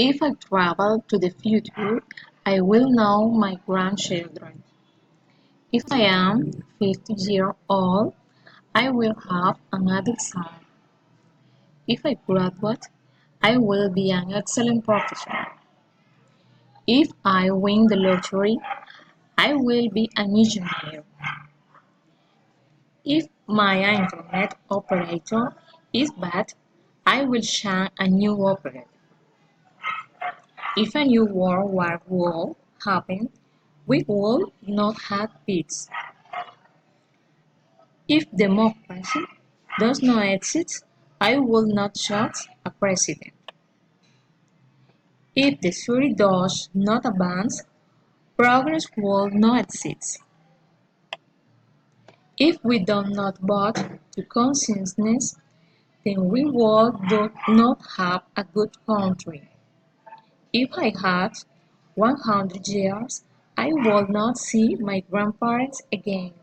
If I travel to the future, I will know my grandchildren. If I am 50 years old, I will have another son. If I graduate, I will be an excellent professional. If I win the lottery, I will be a millionaire. If my internet operator is bad, I will shine a new operator. If a new World War would happen, we would not have peace. If democracy does not exist, I will not choose a president. If the theory does not advance, progress will not exist. If we do not vote to consciousness, then we will do not have a good country. If I had 100 years, I would not see my grandparents again.